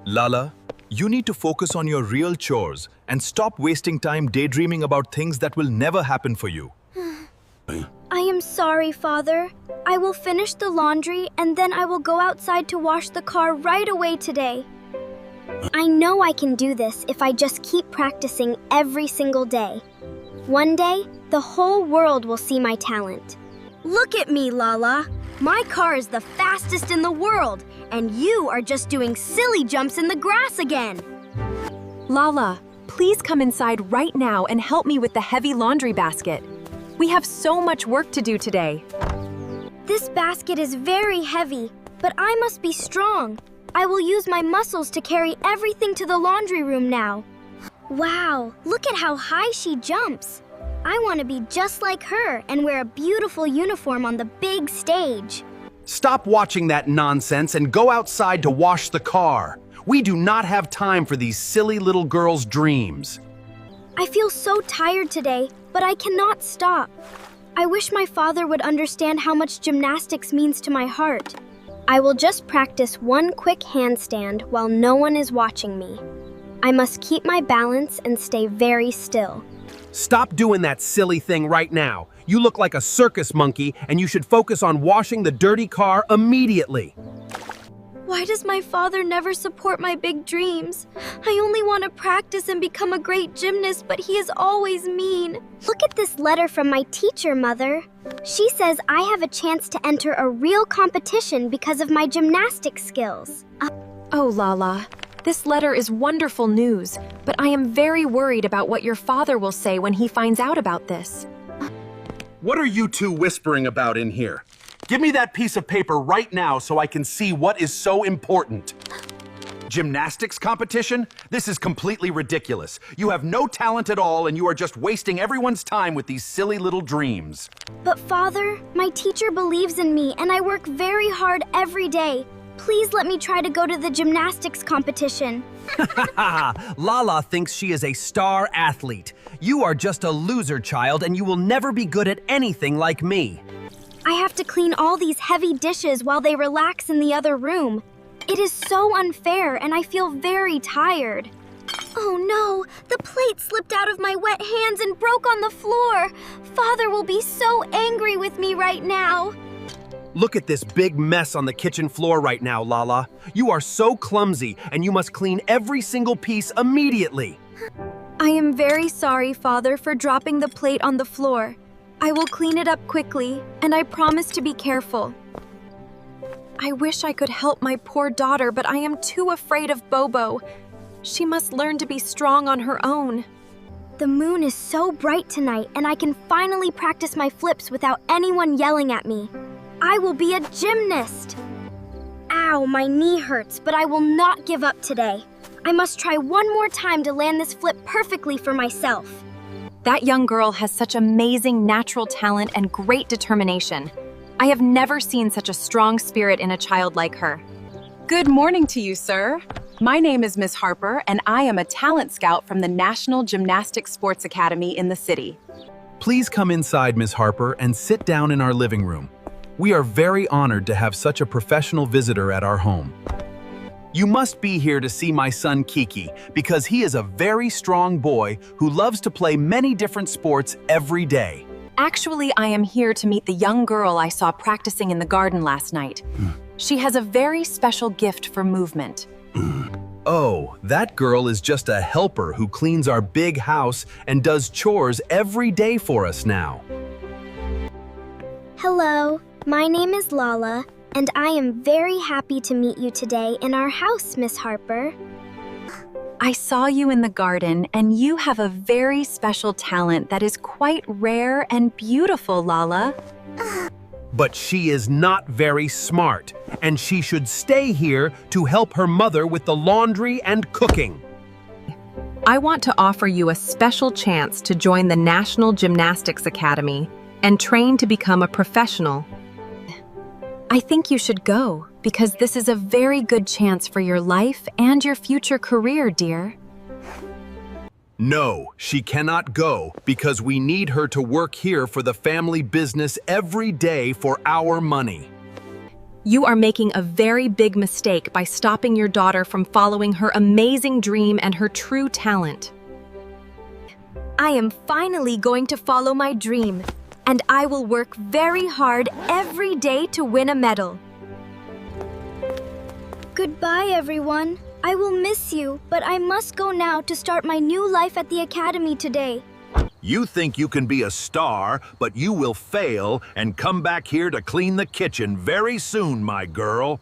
Lala, you need to focus on your real chores and stop wasting time daydreaming about things that will never happen for you. I am sorry, Father. I will finish the laundry and then I will go outside to wash the car right away today. I know I can do this if I just keep practicing every single day. One day, the whole world will see my talent. Look at me, Lala. My car is the fastest in the world, and you are just doing silly jumps in the grass again. Lala, please come inside right now and help me with the heavy laundry basket. We have so much work to do today. This basket is very heavy, but I must be strong. I will use my muscles to carry everything to the laundry room now. Wow, look at how high she jumps. I want to be just like her and wear a beautiful uniform on the big stage. Stop watching that nonsense and go outside to wash the car. We do not have time for these silly little girls' dreams. I feel so tired today, but I cannot stop. I wish my father would understand how much gymnastics means to my heart. I will just practice one quick handstand while no one is watching me. I must keep my balance and stay very still. Stop doing that silly thing right now. You look like a circus monkey and you should focus on washing the dirty car immediately. Why does my father never support my big dreams? I only want to practice and become a great gymnast, but he is always mean. Look at this letter from my teacher, Mother. She says I have a chance to enter a real competition because of my gymnastics skills. Oh, Lala, this letter is wonderful news, but I am very worried about what your father will say when he finds out about this. What are you two whispering about in here? Give me that piece of paper right now so I can see what is so important. Gymnastics competition? This is completely ridiculous. You have no talent at all and you are just wasting everyone's time with these silly little dreams. But Father, my teacher believes in me and I work very hard every day. Please let me try to go to the gymnastics competition. Lala thinks she is a star athlete. You are just a loser, child, and you will never be good at anything like me. I have to clean all these heavy dishes while they relax in the other room. It is so unfair and I feel very tired. Oh no, the plate slipped out of my wet hands and broke on the floor. Father will be so angry with me right now. Look at this big mess on the kitchen floor right now, Lala. You are so clumsy and you must clean every single piece immediately. I am very sorry, Father, for dropping the plate on the floor. I will clean it up quickly, and I promise to be careful. I wish I could help my poor daughter, but I am too afraid of Bobo. She must learn to be strong on her own. The moon is so bright tonight, and I can finally practice my flips without anyone yelling at me. I will be a gymnast. Ow, my knee hurts, but I will not give up today. I must try one more time to land this flip perfectly for myself. That young girl has such amazing natural talent and great determination. I have never seen such a strong spirit in a child like her. Good morning to you, sir. My name is Miss Harper, and I am a talent scout from the National Gymnastics Sports Academy in the city. Please come inside, Miss Harper, and sit down in our living room. We are very honored to have such a professional visitor at our home. You must be here to see my son Kiki because he is a very strong boy who loves to play many different sports every day. Actually, I am here to meet the young girl I saw practicing in the garden last night. She has a very special gift for movement. Oh, that girl is just a helper who cleans our big house and does chores every day for us now. Hello, my name is Lala, and I am very happy to meet you today in our house, Miss Harper. I saw you in the garden, and you have a very special talent that is quite rare and beautiful, Lala. But she is not very smart, and she should stay here to help her mother with the laundry and cooking. I want to offer you a special chance to join the National Gymnastics Academy and train to become a professional. I think you should go, because this is a very good chance for your life and your future career, dear. No, she cannot go because we need her to work here for the family business every day for our money. You are making a very big mistake by stopping your daughter from following her amazing dream and her true talent. I am finally going to follow my dream, and I will work very hard every day to win a medal. Goodbye, everyone. I will miss you, but I must go now to start my new life at the academy today. You think you can be a star, but you will fail and come back here to clean the kitchen very soon, my girl.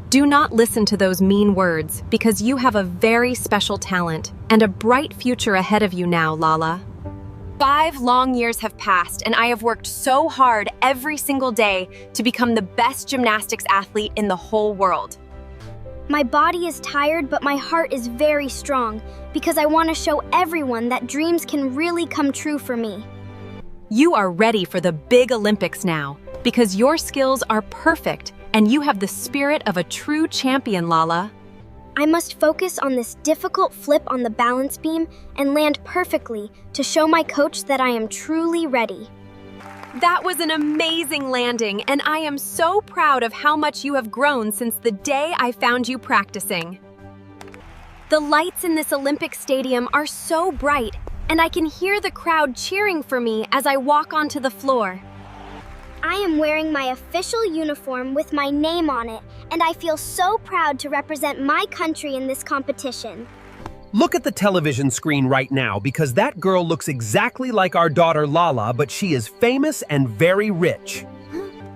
Do not listen to those mean words, because you have a very special talent and a bright future ahead of you now, Lala. 5 long years have passed, and I have worked so hard every single day to become the best gymnastics athlete in the whole world. My body is tired, but my heart is very strong because I want to show everyone that dreams can really come true for me. You are ready for the big Olympics now, because your skills are perfect and you have the spirit of a true champion, Lala. I must focus on this difficult flip on the balance beam and land perfectly to show my coach that I am truly ready. That was an amazing landing, and I am so proud of how much you have grown since the day I found you practicing. The lights in this Olympic stadium are so bright, and I can hear the crowd cheering for me as I walk onto the floor. I am wearing my official uniform with my name on it, and I feel so proud to represent my country in this competition. Look at the television screen right now, because that girl looks exactly like our daughter Lala, but she is famous and very rich.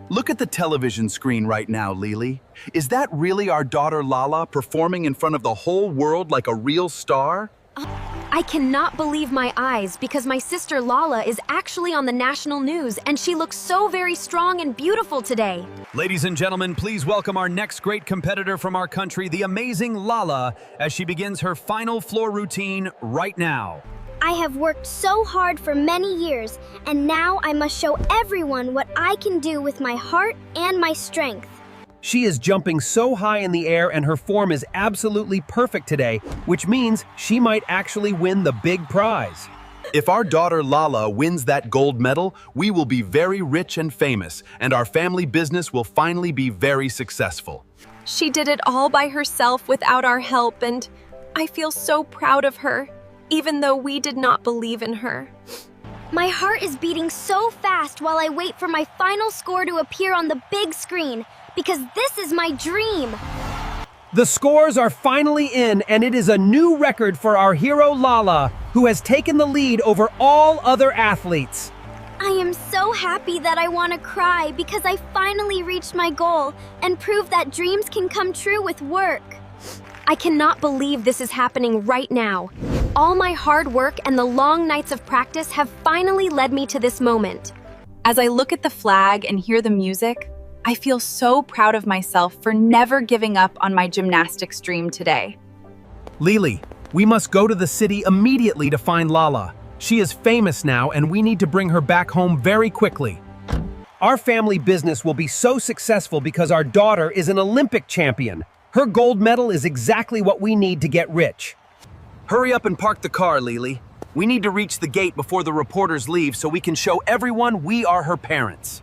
Look at the television screen right now, Lily. Is that really our daughter Lala performing in front of the whole world like a real star? I cannot believe my eyes because my sister Lala is actually on the national news and she looks so very strong and beautiful today. Ladies and gentlemen, please welcome our next great competitor from our country, the amazing Lala, as she begins her final floor routine right now. I have worked so hard for many years, and now I must show everyone what I can do with my heart and my strength. She is jumping so high in the air and her form is absolutely perfect today, which means she might actually win the big prize. If our daughter Lala wins that gold medal, we will be very rich and famous, and our family business will finally be very successful. She did it all by herself without our help, and I feel so proud of her, even though we did not believe in her. My heart is beating so fast while I wait for my final score to appear on the big screen, because this is my dream. The scores are finally in, and it is a new record for our hero Lala, who has taken the lead over all other athletes. I am so happy that I want to cry because I finally reached my goal and proved that dreams can come true with work. I cannot believe this is happening right now. All my hard work and the long nights of practice have finally led me to this moment. As I look at the flag and hear the music, I feel so proud of myself for never giving up on my gymnastics dream today. Lily, we must go to the city immediately to find Lala. She is famous now, and we need to bring her back home very quickly. Our family business will be so successful because our daughter is an Olympic champion. Her gold medal is exactly what we need to get rich. Hurry up and park the car, Lily. We need to reach the gate before the reporters leave so we can show everyone we are her parents.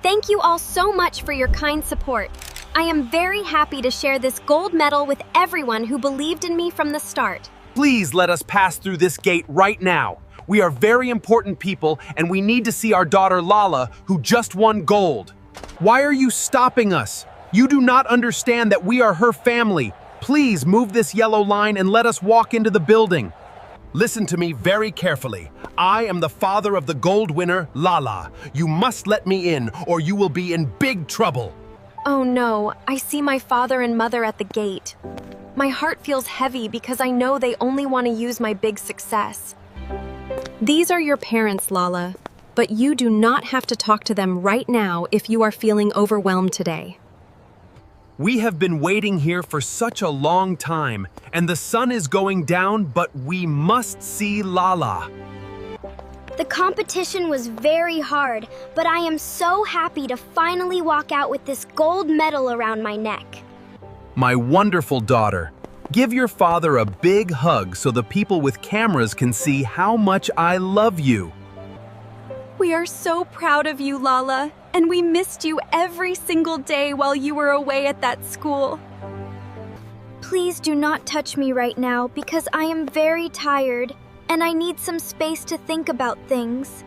Thank you all so much for your kind support. I am very happy to share this gold medal with everyone who believed in me from the start. Please let us pass through this gate right now. We are very important people, and we need to see our daughter Lala, who just won gold. Why are you stopping us? You do not understand that we are her family. Please move this yellow line and let us walk into the building. Listen to me very carefully. I am the father of the gold winner, Lala. You must let me in, or you will be in big trouble. Oh no, I see my father and mother at the gate. My heart feels heavy because I know they only want to use my big success. These are your parents, Lala, but you do not have to talk to them right now if you are feeling overwhelmed today. We have been waiting here for such a long time, and the sun is going down, but we must see Lala. The competition was very hard, but I am so happy to finally walk out with this gold medal around my neck. My wonderful daughter, give your father a big hug so the people with cameras can see how much I love you. We are so proud of you, Lala, And we missed you every single day while you were away at that school. Please do not touch me right now because I am very tired and I need some space to think about things.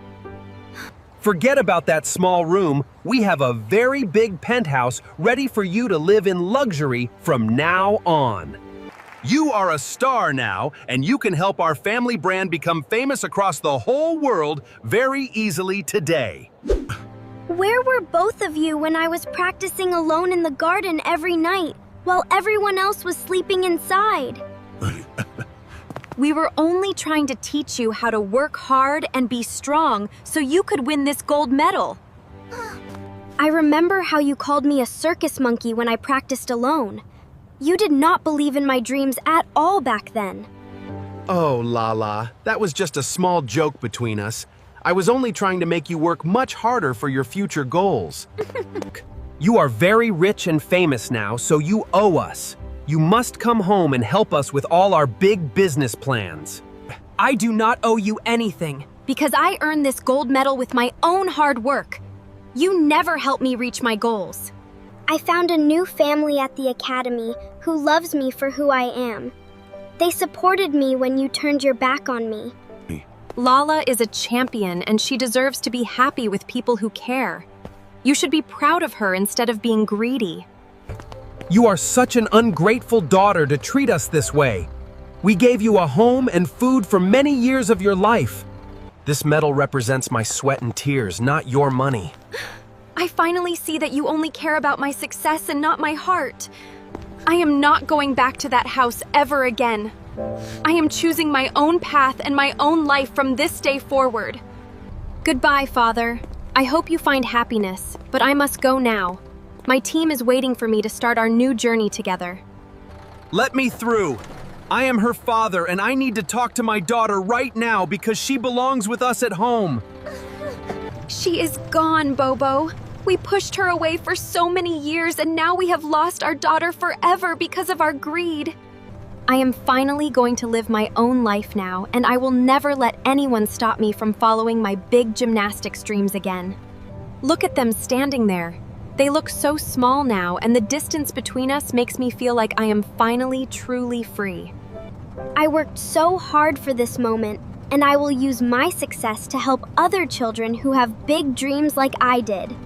Forget about that small room. We have a very big penthouse ready for you to live in luxury from now on. You are a star now, and you can help our family brand become famous across the whole world very easily today. Where were both of you when I was practicing alone in the garden every night while everyone else was sleeping inside? We were only trying to teach you how to work hard and be strong so you could win this gold medal. I remember how you called me a circus monkey when I practiced alone. You did not believe in my dreams at all back then. Oh, Lala, that was just a small joke between us. I was only trying to make you work much harder for your future goals. You are very rich and famous now, so you owe us. You must come home and help us with all our big business plans. I do not owe you anything because I earned this gold medal with my own hard work. You never helped me reach my goals. I found a new family at the academy who loves me for who I am. They supported me when you turned your back on me. Lala is a champion and she deserves to be happy with people who care. You should be proud of her instead of being greedy. You are such an ungrateful daughter to treat us this way. We gave you a home and food for many years of your life. This medal represents my sweat and tears, not your money. I finally see that you only care about my success and not my heart. I am not going back to that house ever again. I am choosing my own path and my own life from this day forward. Goodbye, Father. I hope you find happiness, but I must go now. My team is waiting for me to start our new journey together. Let me through. I am her father, and I need to talk to my daughter right now because she belongs with us at home. She is gone, Bobo. We pushed her away for so many years, and now we have lost our daughter forever because of our greed. I am finally going to live my own life now, and I will never let anyone stop me from following my big gymnastics dreams again. Look at them standing there. They look so small now, and the distance between us makes me feel like I am finally truly free. I worked so hard for this moment, and I will use my success to help other children who have big dreams like I did.